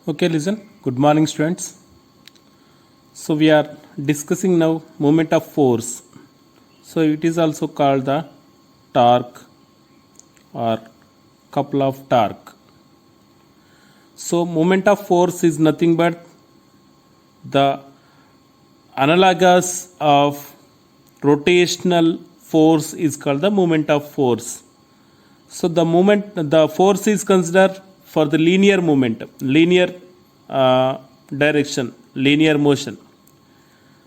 Okay, listen. Good morning, students. So we are discussing now moment of force. So it is also called the torque or couple of torque. So moment of force is nothing but the analogous of rotational force is called the moment of force. So the force is considered for the linear momentum, linear direction, linear motion.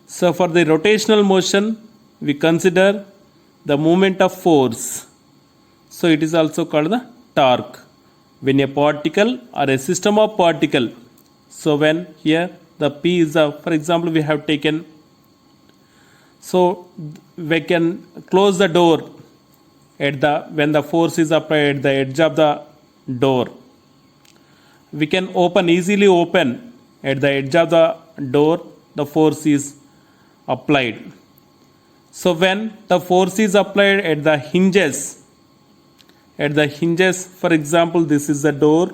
So for the rotational motion, we consider the moment of force. So it is also called the torque. When a particle or a system of particle, so when here the P is for example, we have taken, so we can close the door at the when the force is applied at the edge of the door. We can easily open at the edge of the door, the force is applied. So when the force is applied at the hinges, for example, this is the door.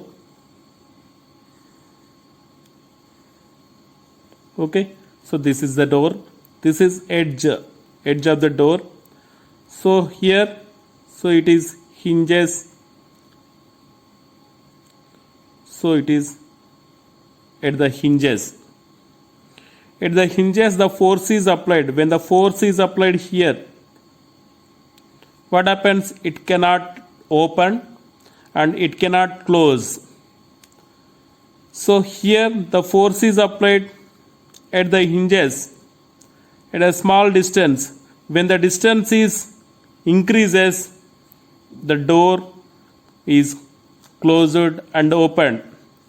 Okay, so this is the door. This is edge of the door. So here, so it is hinges. So it is at the hinges. At the hinges, the force is applied. When the force is applied here, what happens? It cannot open and it cannot close. So here the force is applied at the hinges at a small distance. When the distance is increases, the door is closed and opened.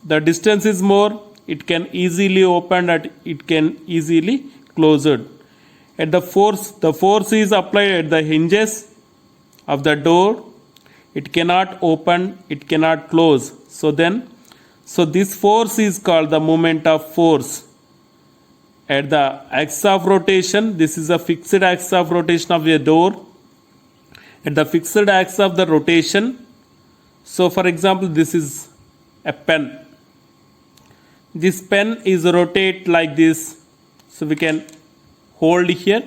The distance is more, it can easily open and it can easily close it. At the force is applied at the hinges of the door. It cannot open, it cannot close. So this force is called the moment of force. At the axis of rotation, this is a fixed axis of rotation of the door. At the fixed axis of the rotation, so for example, this is a pen. This pen is rotate like this. So we can hold here.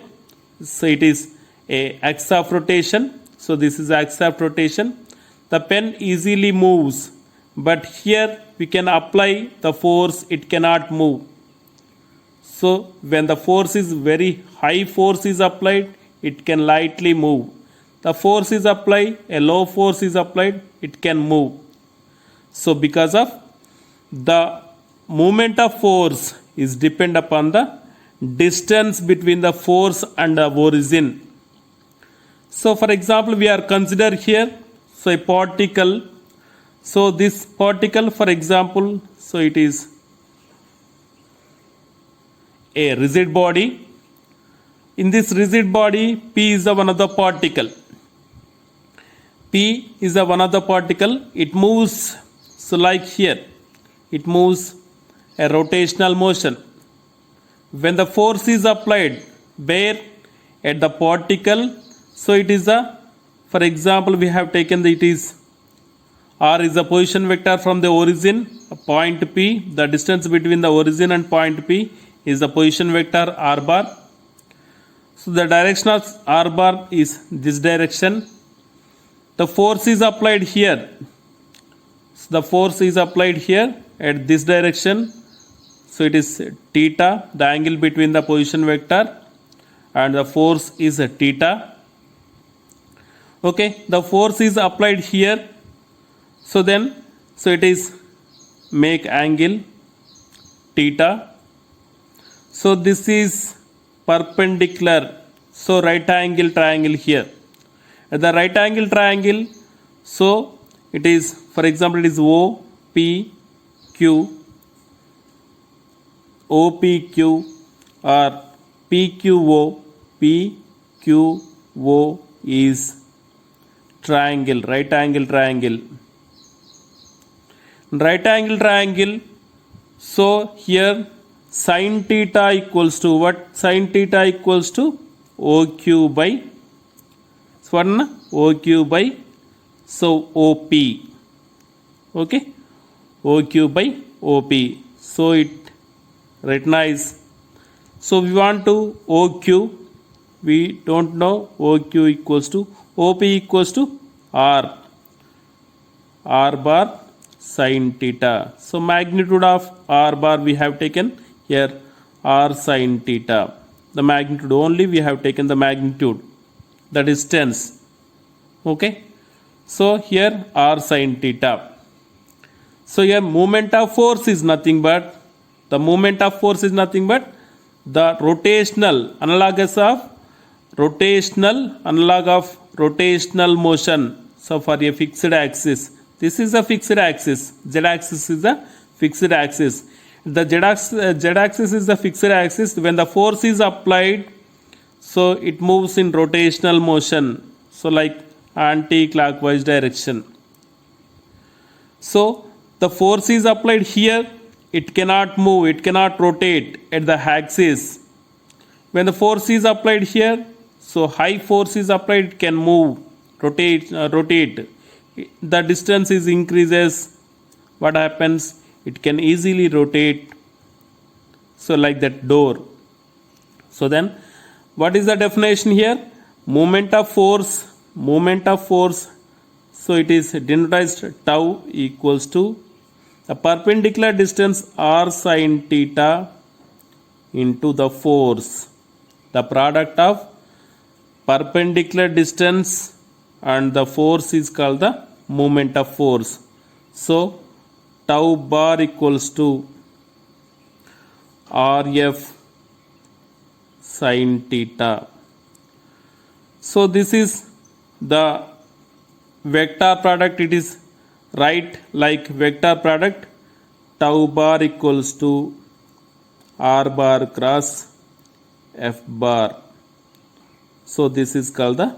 So it is a axis of rotation. So this is axis of rotation. The pen easily moves, but here we can apply the force, it cannot move. So when the force is very high, force is applied, it can lightly move. The force is applied, a low force is applied, it can move. So because of the moment of force is depend upon the distance between the force and the origin. So for example, we are consider here, so a particle. So this particle, for example, so it is a rigid body. In this rigid body, P is the one of the particle. P is the one of the particle. It moves, so like here, it moves a rotational motion. When the force is applied, where at the particle, so it is a, for example, we have taken it is R is the position vector from the origin, point P, the distance between the origin and point P is the position vector R bar. So the direction of R bar is this direction. The force is applied here. So the force is applied here at this direction. So it is theta, the angle between the position vector and the force is theta. Okay, the force is applied here. So it is make angle theta. So this is perpendicular. So right angle triangle here. At the right angle triangle, so it is, for example, it is OPQ or PQO. PQO is triangle, right angle triangle. Right angle triangle, so here sin theta equals to what? Sin theta equals to OQ by, so OQ by, so OP. Okay, OQ by OP. So it written as, so we want to OQ, we don't know, OQ equals to OP equals to R bar sin theta. So magnitude of R bar we have taken here R sin theta. The magnitude only we have taken the magnitude, the distance. Okay, so here R sin theta. So here moment of force is nothing but the rotational analogous of rotational motion. So for a fixed axis, this is a fixed axis, z axis is a fixed axis. The z axis is the fixed axis. When the force is applied, so it moves in rotational motion, so like anti-clockwise direction. So the force is applied here, it cannot move, it cannot rotate at the axis. When the force is applied here, so high force is applied, it can move, rotate. The distance is increases, what happens, it can easily rotate, so like that door. So then what is the definition here? Moment of force, so it is denoted tau equals to the perpendicular distance R sin theta into the force. The product of perpendicular distance and the force is called the moment of force. So tau bar equals to RF sin theta. So this is the vector product. It is right like vector product, tau bar equals to R bar cross F bar. So this is called the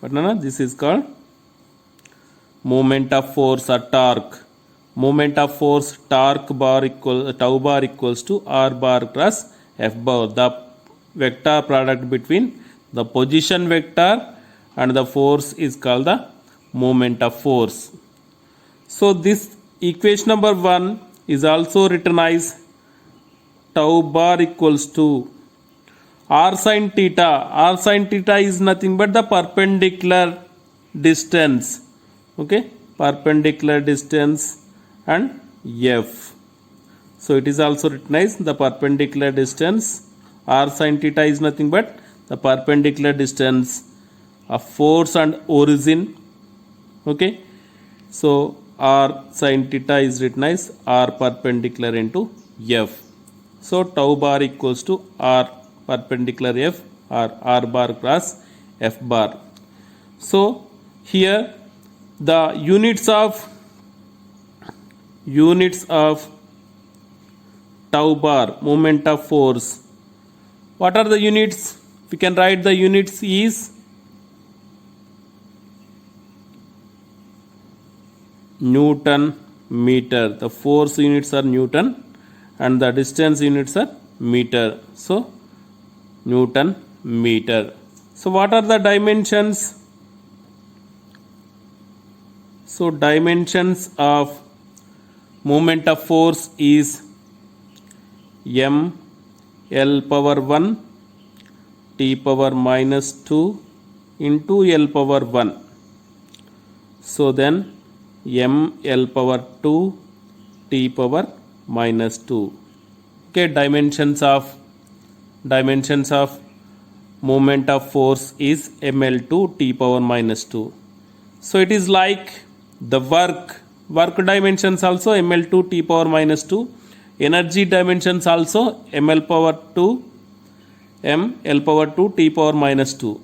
this is called moment of force or torque. Moment of force torque bar tau bar equals to R bar cross F bar, the vector product between the position vector and the force is called the moment of force. So this equation number 1 is also written as tau bar equals to R sin theta. R sin theta is nothing but the perpendicular distance. Okay, perpendicular distance and F. So it is also written as the perpendicular distance. R sin theta is nothing but the perpendicular distance of force and origin. Okay, so R sin theta is written as R perpendicular into F. So tau bar equals to R perpendicular F or R bar cross F bar. So here the units of tau bar, moment of force. What are the units? We can write the units is Newton meter. The force units are Newton and the distance units are meter. So Newton meter. So what are the dimensions? So dimensions of moment of force is m L power 1 t power minus 2 into L power 1. So then m L power 2 t power minus 2. Okay, dimensions of moment of force is ml2 t power minus 2. So it is like the work dimensions also ml2 t power minus 2, energy dimensions also ml power 2 L power 2 t power minus 2.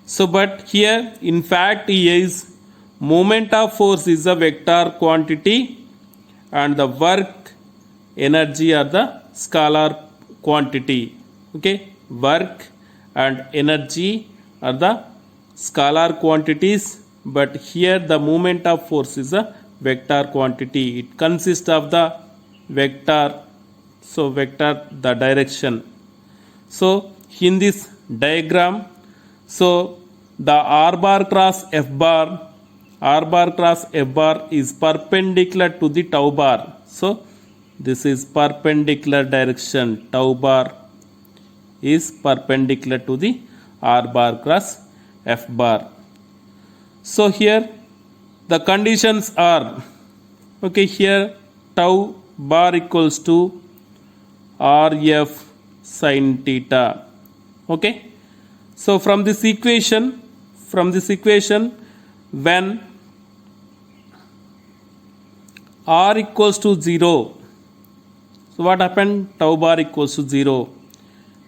So but here in fact is moment of force is a vector quantity and the work energy are the scalar quantity. Okay, work and energy are the scalar quantities, but here the moment of force is a vector quantity. It consists of the vector, so vector the direction. So in this diagram, so the R bar cross F bar is perpendicular to the tau bar. So this is perpendicular direction. Tau bar is perpendicular to the r bar cross f bar. So here the conditions are, okay, here tau bar equals to rf sin theta. Okay, so from this equation when r equals to 0, so what happened? Tau bar equals to 0.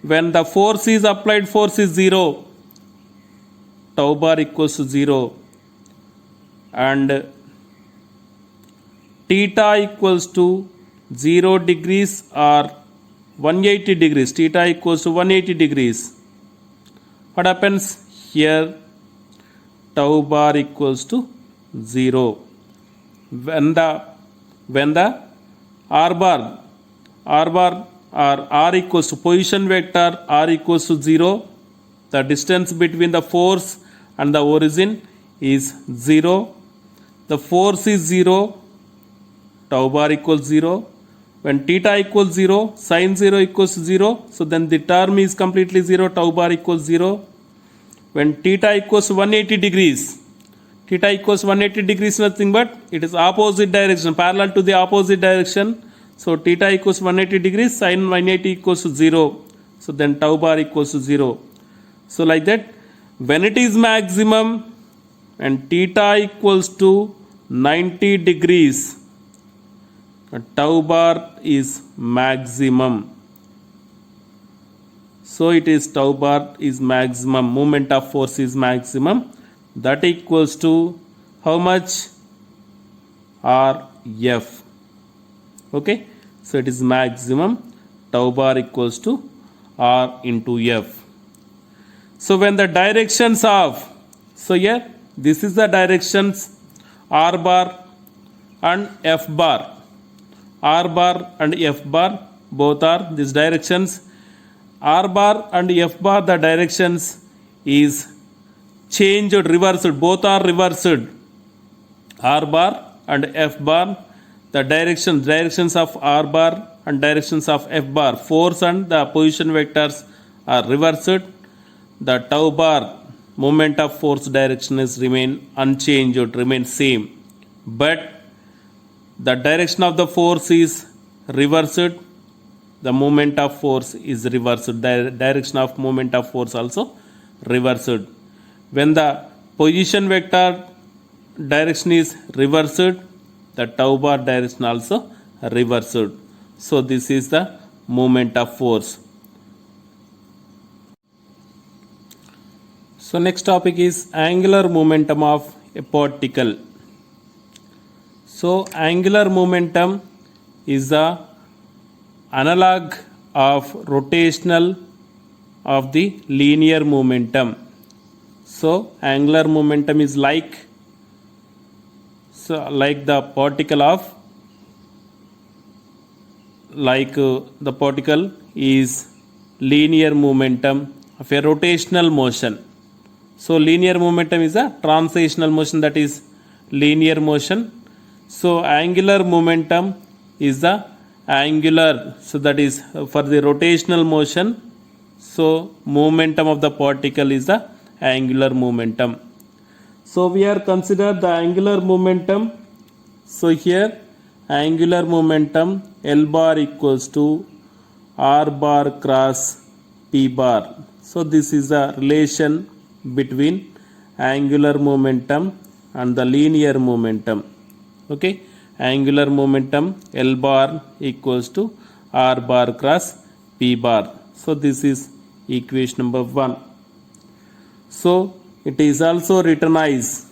When the force is applied, force is 0, tau bar equals to 0, and theta equals to 0 degrees or 180 degrees. Theta equals to 180 degrees. What happens here? Tau bar equals to 0. When the r bar or r equals to position vector r equals to 0, the distance between the force and the origin is 0. The force is 0, tau bar equals 0. When theta equals 0, sin 0 equals 0, so then the term is completely 0, tau bar equals 0. When theta equals 180 degrees, theta equals 180 degrees nothing but it is opposite direction, parallel to the opposite direction. So theta equals 180 degrees, sin 180 equals to 0. So then tau bar equals to 0. So like that, when it is maximum and theta equals to 90 degrees, tau bar is maximum. So it is tau bar is maximum, moment of force is maximum. That equals to how much? Rf. Okay, so it is maximum. Tau bar equals to r into f. So when the directions of, so here this is the directions r bar and f bar. R bar and f bar both are these directions. R bar and f bar, the directions is changed, reversed, both are reversed. R bar and f bar, the directions of r bar and directions of f bar, force and the position vectors are reversed. The tau bar, moment of force direction is remain unchanged, remain same, but the direction of the force is reversed, the moment of force is reversed, the direction of moment of force also reversed. When the position vector direction is reversed, the tau bar direction also reversed. So this is the moment of force. So next topic is angular momentum of a particle. So angular momentum is the analog of rotational of the linear momentum. So angular momentum is like the particle of the particle is linear momentum of a rotational motion. So linear momentum is a translational motion, that is linear motion. So angular momentum is the angular, so that is for the rotational motion. So momentum of the particle is the angular momentum. So we are consider the angular momentum. So here angular momentum L bar equals to R bar cross P bar. So this is the relation between angular momentum and the linear momentum. Okay, angular momentum L bar equals to R bar cross P bar. So this is equation number 1. So it is also written as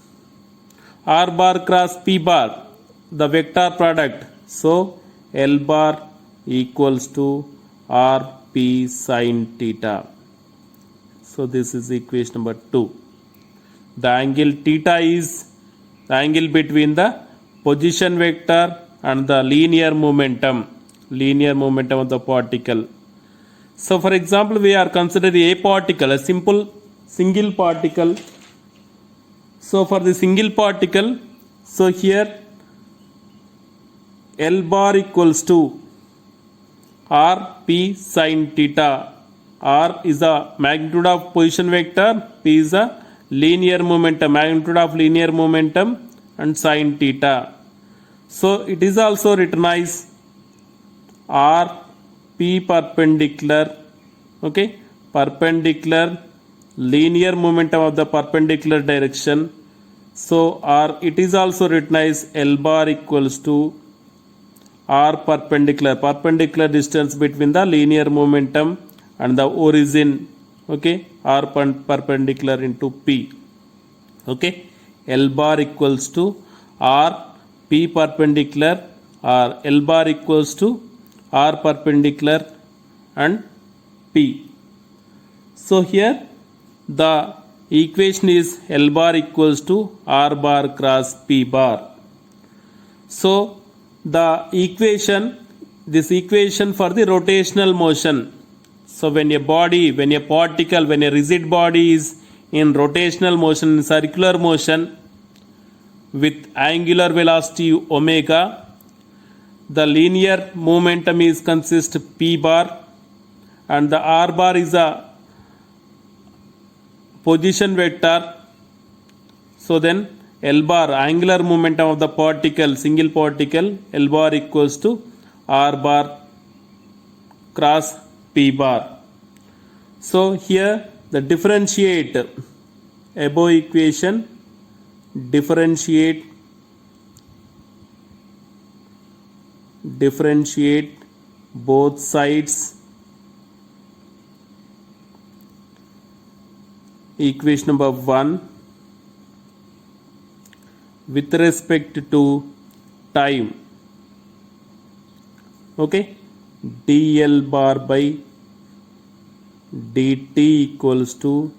R bar cross P bar, the vector product. So L bar equals to R P sin theta. So this is equation number 2. The angle theta is the angle between the position vector and the linear momentum of the particle. So for example, we are considering a particle, a simple single particle. So for the single particle, so here L bar equals to R P sin theta. R is the magnitude of position vector, P is the linear momentum, magnitude of linear momentum, and sin theta. So it is also written as R P perpendicular, okay, perpendicular linear momentum of the perpendicular direction. So R, it is also written as L bar equals to R perpendicular, perpendicular distance between the linear momentum and the origin, okay, R perpendicular into P, okay. L bar equals to R P perpendicular, or L bar equals to R perpendicular and P. So here the equation is L bar equals to R bar cross P bar. So the equation, this equation for the rotational motion. So when a body, when a particle, when a rigid body is in rotational motion, in circular motion with angular velocity omega, the linear momentum is consist P bar, and the R bar is a position vector. So then L bar, angular momentum of the particle, single particle, L bar equals to R bar cross P bar. So here the differentiate above equation, differentiate both sides. Equation number 1 with respect to time, okay, dl bar by dt equals to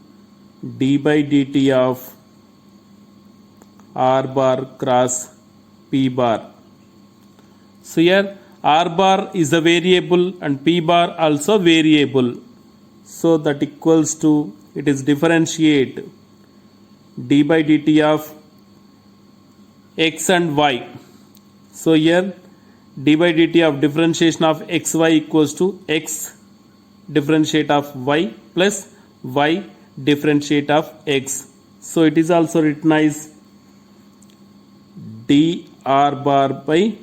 d by dt of r bar cross p bar. So here r bar is a variable and p bar also variable, so that equals to, it is differentiate d by dt of x and y. So here d by dt of differentiation of xy equals to x differentiate of y plus y differentiate of x. So it is also written as dr bar by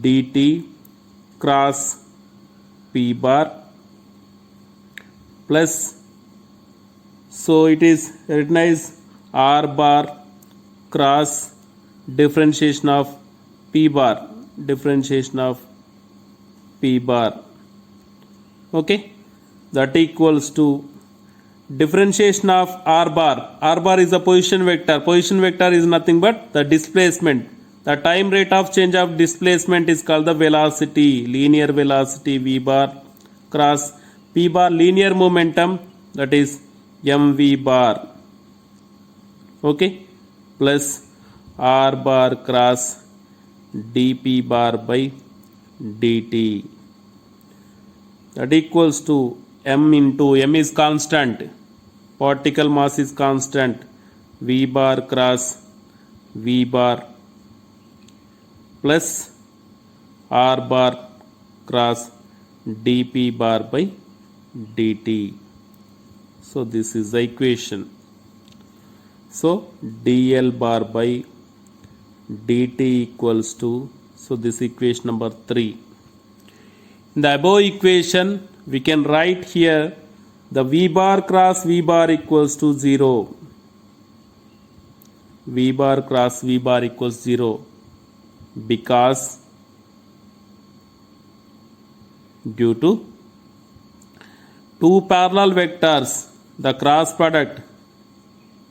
dt cross p bar plus, so it is written as r bar cross differentiation of p bar, differentiation of p bar, okay, that equals to differentiation of r bar. R bar is a position vector. Position vector is nothing but the displacement. The time rate of change of displacement is called the velocity, linear velocity v bar cross p bar, linear momentum, that is mv bar, okay, plus r bar cross dp bar by dt, that equals to m into, m is constant, particle mass is constant, v bar cross v bar plus r bar cross dp bar by dt. So this is the equation. So dl bar by dt equals to, so this equation number 3. In the above equation we can write here the v bar cross v bar equals to 0. V bar cross v bar equals 0 because due to two parallel vectors, the cross product,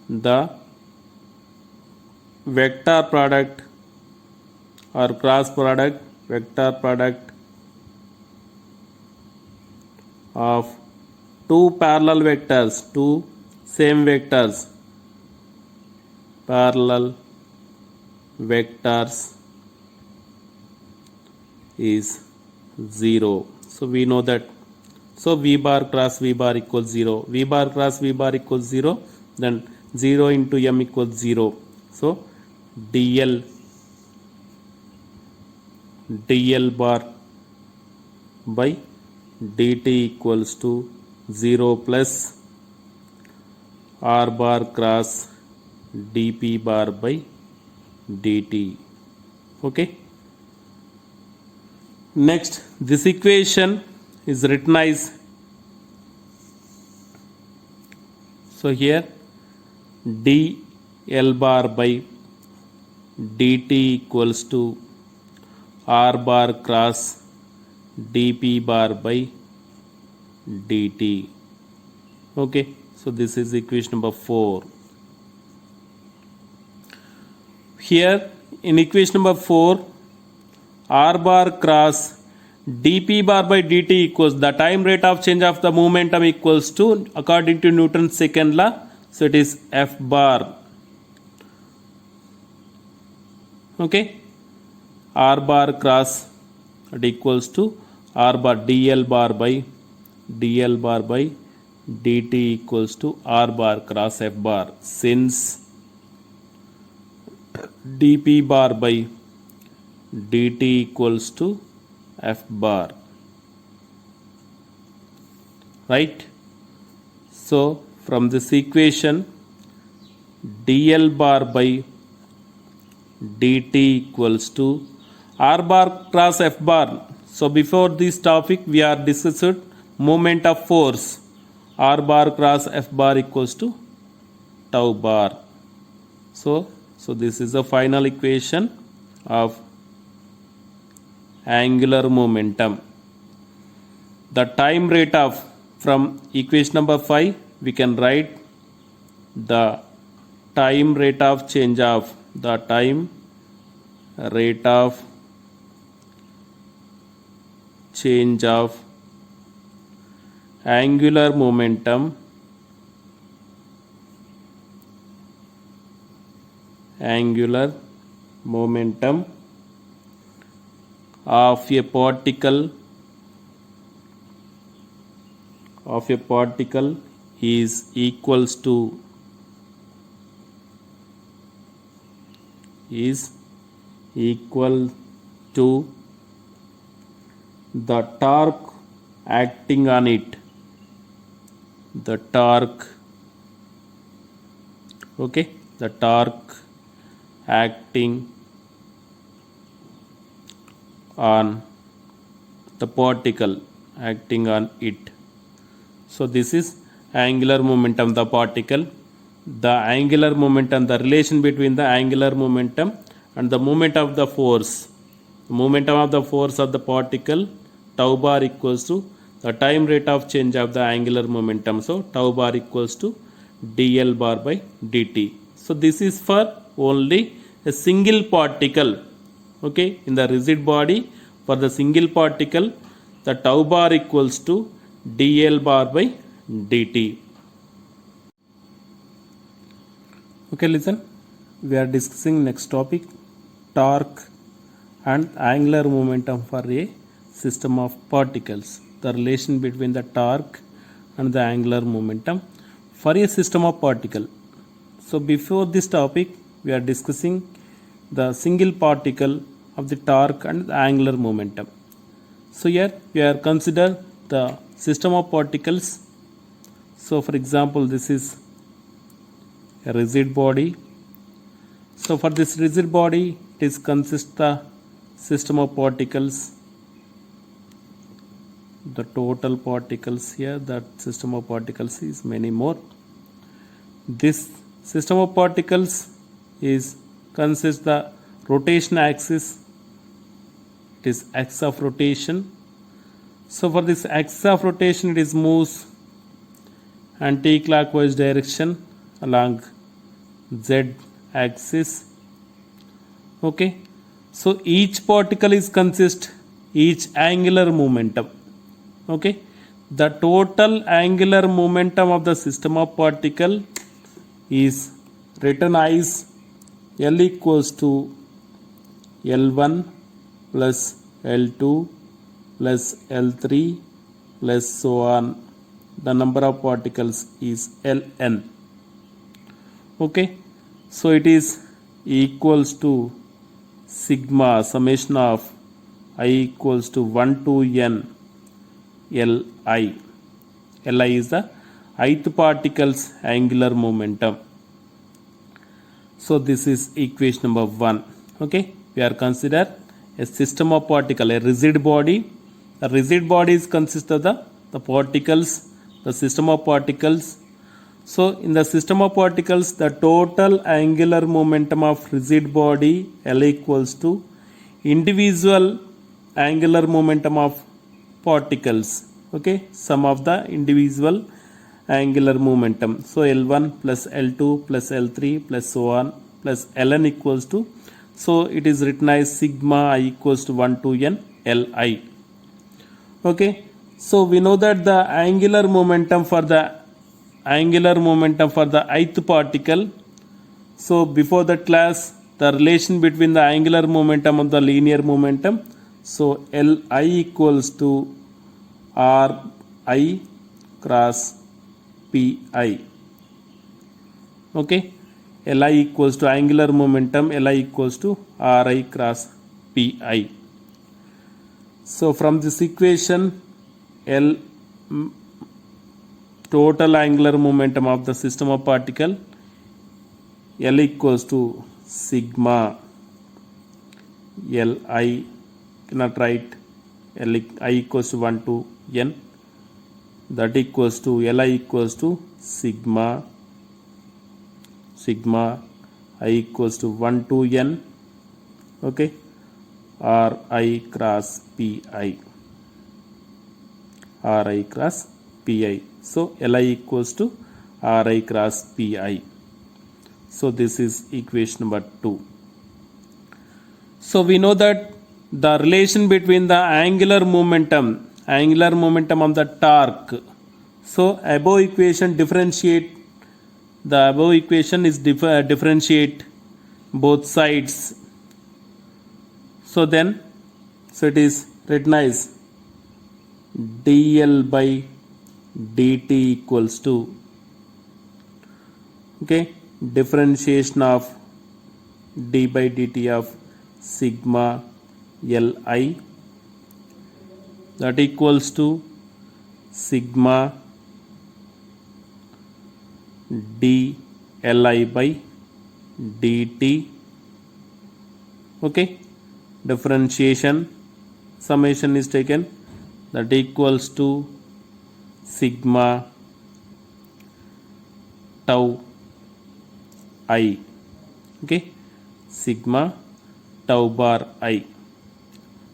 the vector product or cross product, vector product of two parallel vectors, two same vectors, parallel vectors is 0. So we know that. So v bar cross v bar equals 0. V bar cross v bar equals 0. Then 0 into m equals 0. So dl dl bar by dt equals to 0 plus r bar cross dp bar by dt. Okay. Next, this equation is written as, so here dl bar by dt equals to r bar cross dp bar by dt. Okay, so this is equation number 4. Here in equation number 4, r bar cross dp bar by dt equals the time rate of change of the momentum equals to, according to Newton's second law, so it is f bar. Okay, r bar cross it equals to r bar dl bar by dt equals to r bar cross f bar, since dp bar by dt equals to f bar, right? So from this equation, dl bar by dt equals to r bar cross f bar. So before this topic we are discussed moment of force, r bar cross f bar equals to tau bar. So this is the final equation of angular momentum. The time rate of, from equation number 5 we can write the time rate of change of, the time rate of change of angular momentum of a particle is equals to the torque acting on it, the torque, okay, the torque acting on the particle, acting on it. So this is angular momentum, the particle, the angular momentum, the relation between the angular momentum and the moment of the force. The momentum of the force of the particle, tau bar equals to the time rate of change of the angular momentum. So tau bar equals to dl bar by dt. So this is for only a single particle. Okay, in the rigid body, for the single particle, the tau bar equals to dl bar by dt. Okay, listen, we are discussing next topic, torque and angular momentum for a system of particles, the relation between the torque and the angular momentum for a system of particle. So before this topic we are discussing the single particle of the torque and the angular momentum. So here we are consider the system of particles. So for example, this is a rigid body. So for this rigid body, it is consists the system of particles, the total particles here, that system of particles is many more. This system of particles is consists the rotation axis, it is axis of rotation. So for this axis of rotation, it is moves anti-clockwise direction along z axis. Okay, so each particle is consist each angular momentum. Okay, the total angular momentum of the system of particle is written as L equals to L1 plus L2 plus L3 plus so on. The number of particles is Ln. Okay, so it is equals to sigma summation of I equals to 1 to n Li. Li is the ith particle's angular momentum. So this is equation number 1. Okay, we are consider a system of particle, a rigid body. The rigid bodies consist of the particles, the system of particles. So in the system of particles, the total angular momentum of rigid body L equals to individual angular momentum of particles. Okay, sum of the individual angular momentum. So L1 plus L2 plus L3 plus so on plus Ln equals to, so it is written as sigma I equals to 1 to n Li. Okay, so we know that the angular momentum for the ith particle. So before that class, the relation between the angular momentum and the linear momentum. So Li equals to Ri cross Pi. Okay, Li equals to angular momentum, Li equals to Ri cross Pi. So from this equation, total angular momentum of the system of particle, L equals to sigma Li, cannot write I equals to 1 to n, that equals to Li equals to sigma I equals to 1 to n, okay, Ri cross Pi. So Li equals to Ri cross Pi. So this is equation number 2. So we know that the relation between the angular momentum of the torque. So above equation differentiate both sides. So then, so it is written as dl by dt equals to, okay, differentiation of d by dt of sigma Li, that equals to sigma d Li by dt. Okay, differentiation, summation is taken, that equals to sigma tau I. Okay, sigma tau bar I.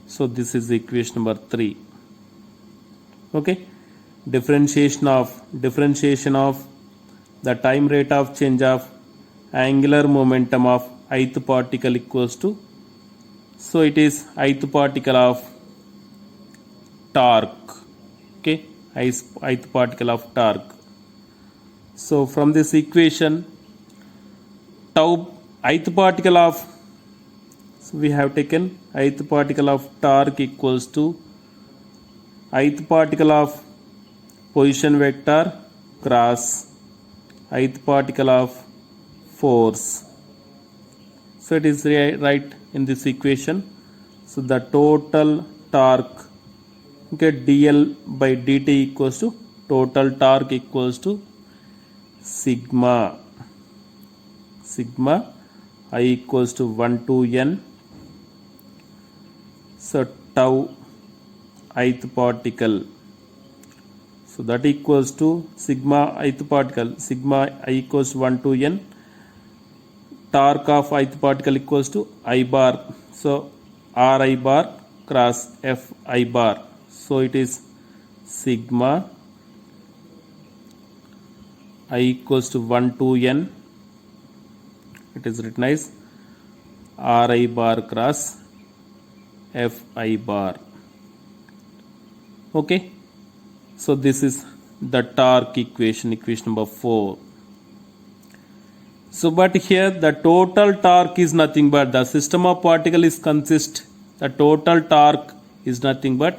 So this is equation number 3. Okay, differentiation of the time rate of change of angular momentum of ith particle equals to, so it is ith particle of torque. Okay, ith particle of torque. So from this equation, ith particle of, so we have taken ith particle of torque equals to ith particle of position vector cross ith particle of force. So it is right in this equation. So the total torque, okay, dl by dt equals to total torque equals to sigma I equals to 1 to n. So tau ith particle, so that equals to sigma ith particle, sigma I equals to 1 to n, torque of ith particle equals to I bar, so Ri bar cross Fi bar. So it is sigma I equals to 1 to n, it is written as Ri bar cross Fi bar. Okay, so this is the torque equation, equation number 4. So but here the total torque is nothing but the system of particle is the total torque is nothing but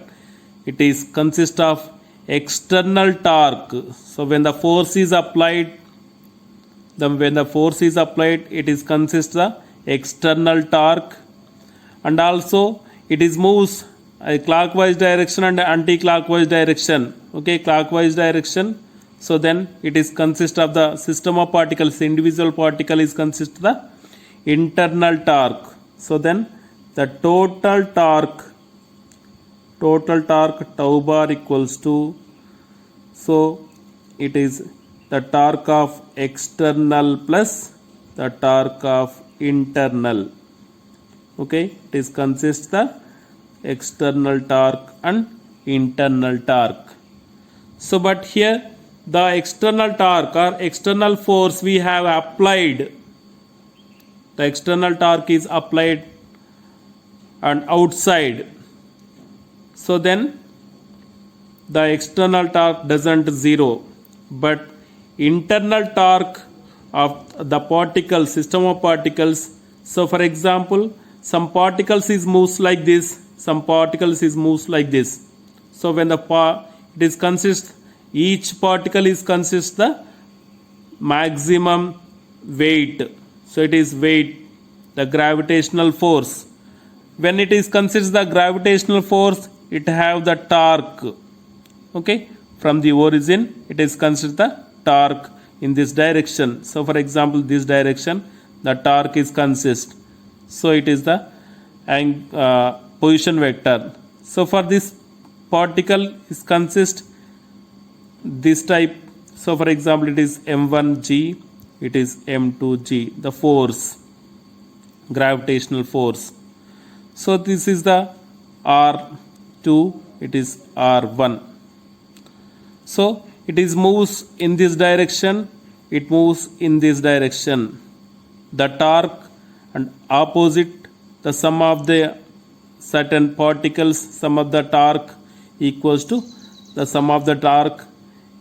it is consist of external torque. So when the force is applied, it is consist the external torque, and also it is moves clockwise direction and anti-clockwise direction. Okay, clockwise direction. So then it is consist of the system of particles. Individual particle is consist of the internal torque. So then the total torque tau bar equals to, so it is the torque of external plus the torque of internal. Okay, it is consists the external torque and internal torque. So but here the external torque or external force we have applied, the external torque is applied and outside. So then the external torque doesn't zero, but internal torque of the particle, system of particles. So for example, some particles is moves like this, some particles is moves like this. So when the it is consist, each particle is consist the maximum weight. So it is weight, the gravitational force. When it is consists the gravitational force, it have the torque. Okay, from the origin it is considered the torque in this direction. So for example, this direction the torque is consist. So it is the position vector. So for this particle is consist this type. So for example, it is m1g, it is m2g, the force, gravitational force. So this is the r2, it is r1. So it is moves in this direction, it moves in this direction. The torque and opposite, the sum of the certain particles, sum of the torque equals to the sum of the torque,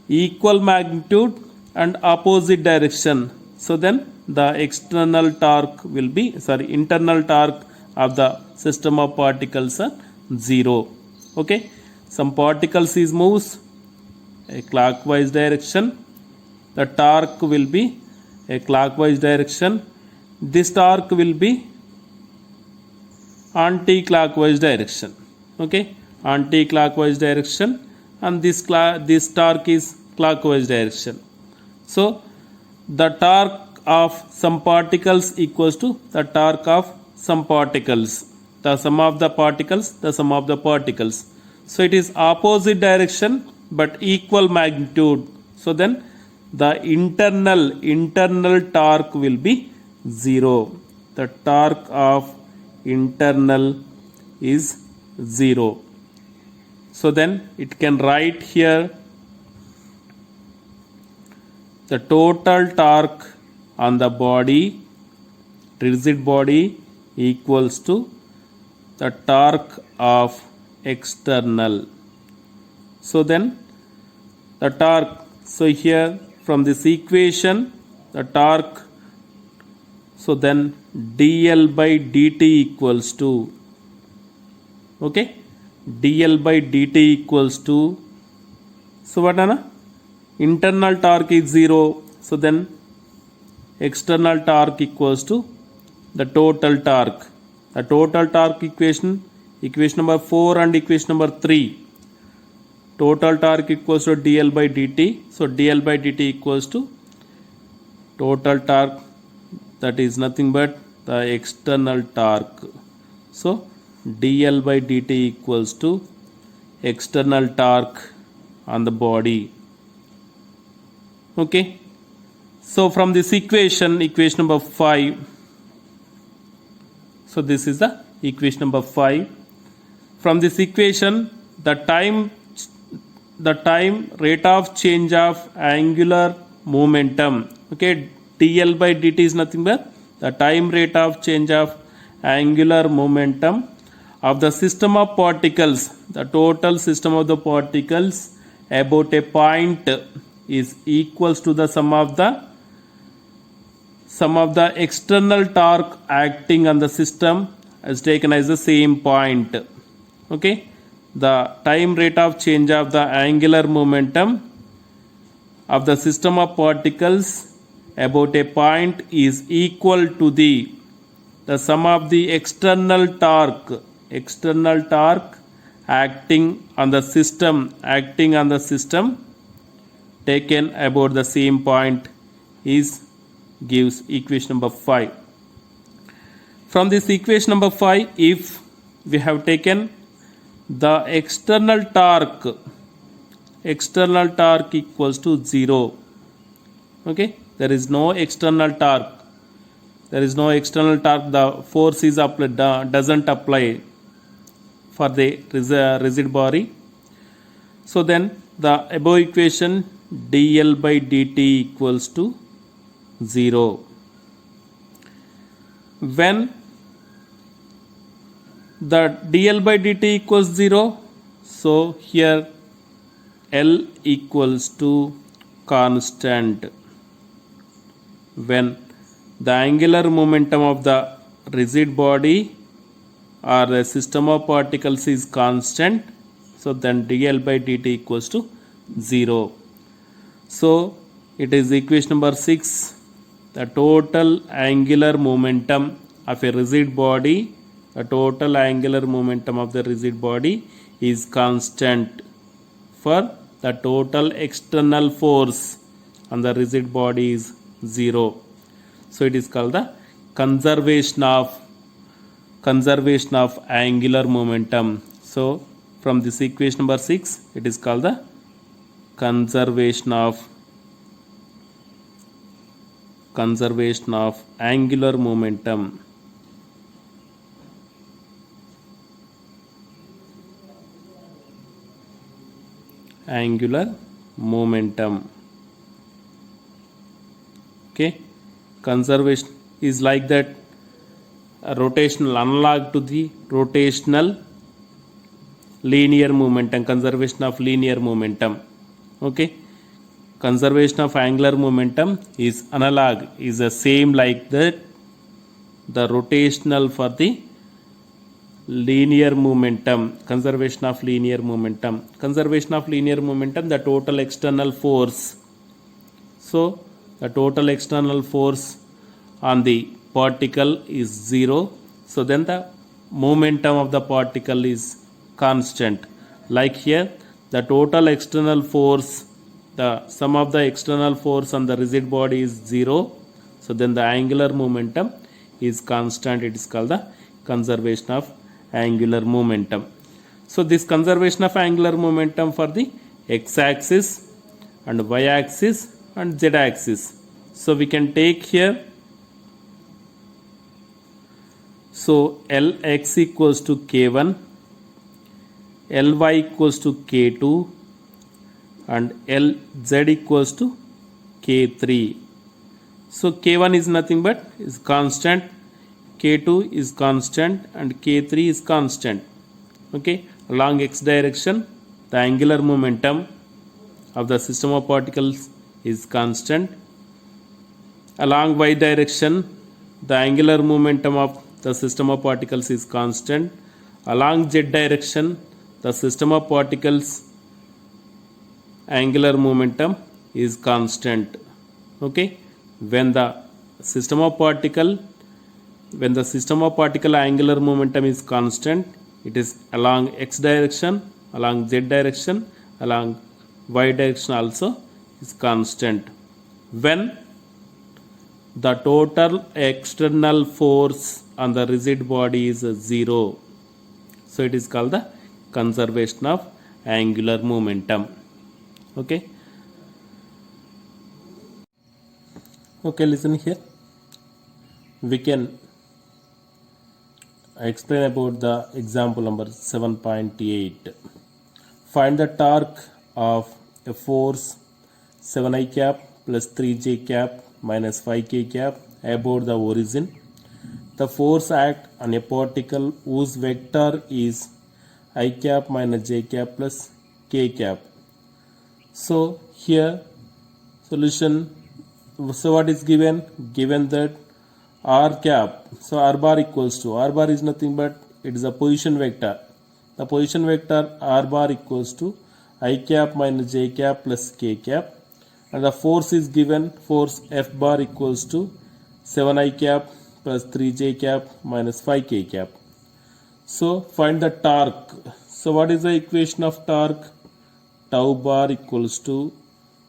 equal magnitude and opposite direction. So then the external torque will be, internal torque of the system of particles are 0. Okay, some particles is moves a clockwise direction, the torque will be a clockwise direction, this torque will be anti-clockwise direction. Okay, anti-clockwise direction, and this torque is clockwise direction. So the torque of some particles equals to the torque of some particles, the sum of the particles, the sum of the particles. So it is opposite direction but equal magnitude. So then the internal torque will be 0. The torque of internal is 0. So then it can write here the total torque on the body, rigid body, equals to the torque of external. So then the torque, so here from this equation the torque, so then dl by dt equals to, okay, dl by dt equals to, so what Anna? Internal torque is 0, so then external torque equals to the total torque. The total torque equation number 4 and equation number 3. Total torque equals to dl by dt. So dl by dt equals to total torque, that is nothing but the external torque. So dl by dt equals to external torque on the body. Okay, so from this equation number 5, so this is the equation number 5. From this equation, the time rate of change of angular momentum, okay, dl by dt is nothing but the time rate of change of angular momentum of the system of particles, the total system of the particles about a point is equals to the sum of the external torque acting on the system is taken as the same point. Okay, the time rate of change of the angular momentum of the system of particles about a point is equal to the sum of the external torque external torque acting on the system taken about the same point is gives equation number 5. From this equation number 5, if we have taken the external torque equals to 0, okay, there is no external torque, the force is applied, doesn't apply for the rigid body. So then the above equation dl by dt equals to 0. When the dl by dt equals 0, so here L equals to constant. When the angular momentum of the rigid body or a system of particles is constant, so then dl by dt equals to 0. So it is equation number 6. The total angular momentum of a rigid body, is constant for the total external force on the rigid body is 0. So it is called the conservation of angular momentum. So from this equation number 6, it is called the conservation of angular momentum. Okay, conservation is like that, rotational, analog to the rotational linear momentum, conservation of linear momentum. Okay, conservation of angular momentum is analog, is the same like that the rotational for the linear momentum. Conservation of linear momentum, the total external force. So the total external force on the particle is 0, so then the momentum of the particle is constant. Like here, the total external force, the sum of the external force on the rigid body is 0, so then the angular momentum is constant. It is called the conservation of angular momentum. So this conservation of angular momentum for the x-axis and y-axis and z-axis. So we can take here, so Lx equals to k1, Ly equals to k2, and Lz equals to k3. So k1 is nothing but is constant, k2 is constant, and k3 is constant. Okay, along x direction the angular momentum of the system of particles is constant. Along y direction the angular momentum of the system of particles is constant. Along z direction the system of particles angular momentum is constant. Okay, when the system of particle angular momentum is constant, it is along x direction, along z direction, along y direction also is constant. When the total external force on the rigid body is 0, so it is called the conservation of angular momentum. Okay, listen here, we can explain about the example number 7.8. Find the torque of a force 7i cap plus 3j cap minus 5k cap about the origin. The force act on a particle whose vector is I cap minus j cap plus k cap. So here solution, so what is given that r cap, so r bar equals to, r bar is nothing but it is a position vector. The position vector r bar equals to I cap minus j cap plus k cap, and the force is given, force F bar equals to 7i cap plus 3j cap minus 5k cap. So find the torque. So what is the equation of torque? Tau bar equals to,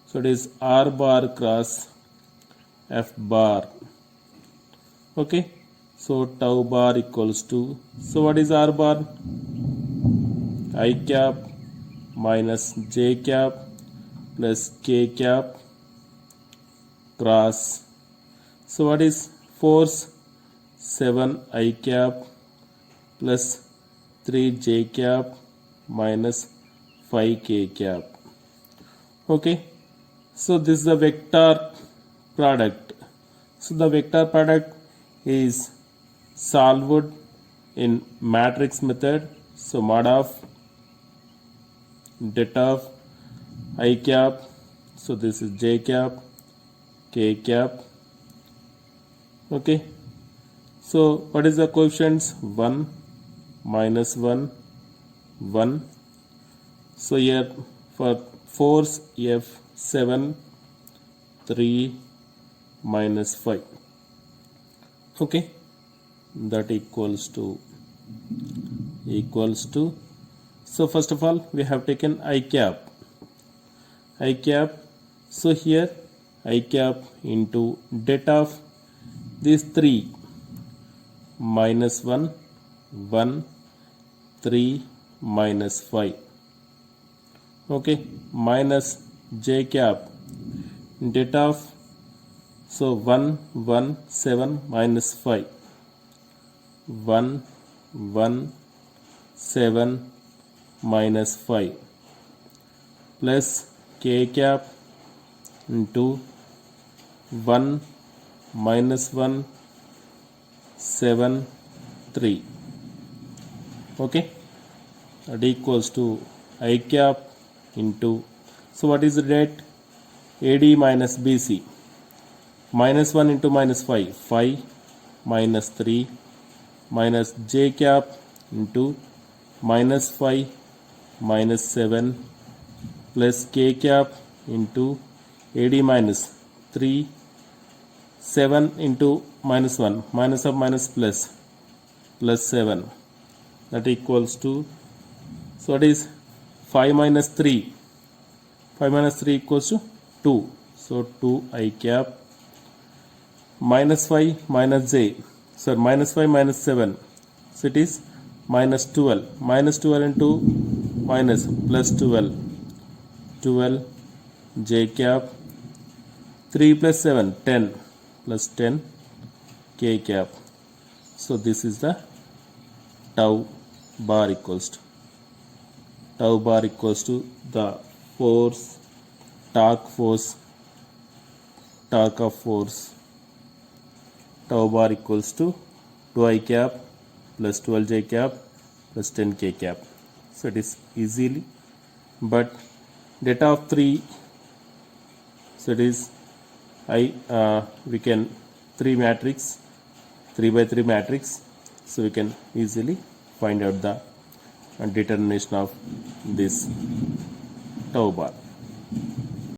so it is R bar cross F bar. Okay, so tau bar equals to, so what is R bar? I cap minus J cap plus K cap cross, so what is force? 7 I cap plus 3 J cap minus 5 K cap. Okay, so this is the vector product. So the vector product is solved in matrix method. So mod of det of I cap, so this is J cap, K cap. Okay, so what is the coefficients? 1 minus 1 1. So here for force F7 3 minus 5. Okay, that equals to so first of all we have taken I cap. So here I cap into det of these 3 minus 1 1 3 minus 5. Okay, minus J cap det of, so 1 1 7 minus 5 1 1 7 minus 5 plus K cap into 1 minus 1 7 3. Okay, that equals to I cap into, so what is the det? AD minus BC, minus 1 into minus 5 5 minus 3 minus J cap into minus 5 minus 7 plus K cap into AD minus 3 7 into minus 1 minus of minus plus 7, that equals to, so it is 5 minus 3 equals to 2. So 2 I cap minus 5 minus J, so minus 5 minus 7, so it is minus 12 into minus plus 12 J cap 3 plus 7 10 plus 10 K cap. So this is the tau bar equals to the force, torque of force. Tau bar equals to 2 I cap plus 12 J cap plus 10 K cap. So it is easily, but det of 3, so it is we can 3 matrix, 3 by 3 matrix, so we can easily find out the determination of this tau bar.